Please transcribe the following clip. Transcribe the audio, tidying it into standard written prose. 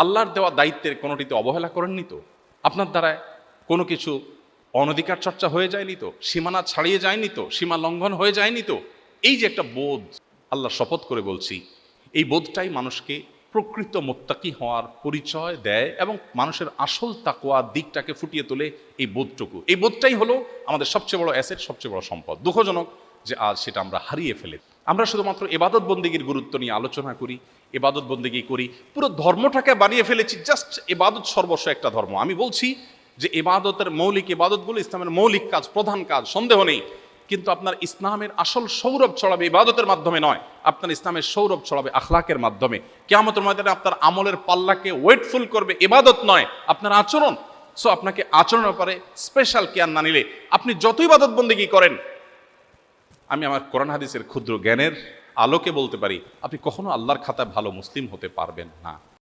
আল্লাহর দেওয়া দায়িত্বের কোনোটিতে অবহেলা করেননি তো? আপনার দ্বারা কোনো কিছু অনধিকার চর্চা হয়ে যায়নি তো? সীমানা ছাড়িয়ে যায়নি তো? সীমা লঙ্ঘন হয়ে যায়নি তো? এই যে একটা বোধ, আল্লাহ শপথ করে বলছি, এই বোধটাই মানুষকে প্রকৃত মুত্তাকি হওয়ার পরিচয় দেয় এবং মানুষের আসল তাকওয়ার দিকটাকে ফুটিয়ে তোলে। এই বোধটুকু, এই বোধটাই হলো আমাদের সবচেয়ে বড় অ্যাসেট, সবচেয়ে বড় সম্পদ। দুঃখজনক যে আজ সেটা আমরা হারিয়ে ফেলে। আমরা শুধুমাত্র ইবাদত বন্দেগীর গুরুত্ব নিয়ে আলোচনা করি, ইবাদত বন্দেগী করি, পুরো ধর্মটাকে বানিয়ে ফেলেছি জাস্ট ইবাদত সর্বস্ব একটা ধর্ম। আমি বলছি যে ইবাদতের মৌলিক ইবাদতগুলো ইসলামের মৌলিক কাজ, প্রধান কাজ, সন্দেহ নেই। কিন্তু আপনার ইসলামের আসল সৌরভ ছড়াবে ইবাদতের মাধ্যমে নয়, আপনার ইসলামের সৌরভ ছড়াবে আখলাকের মাধ্যমে। কিয়ামতের ময়দানে আপনার আমলের পাল্লাকে ওয়েটফুল করবে ইবাদত নয়, আপনার আচরণ। সো আপনাকে আচরণের ব্যাপারে স্পেশাল কেয়ার না নিলে আপনি যত ইবাদত বন্দেগী করেন, আমি আমার কোরআন হাদিসের ক্ষুদ্র জ্ঞানের আলোকে বলতে পারি, আপনি কখনো আল্লাহর খাতায় ভালো মুসলিম হতে পারবেন না।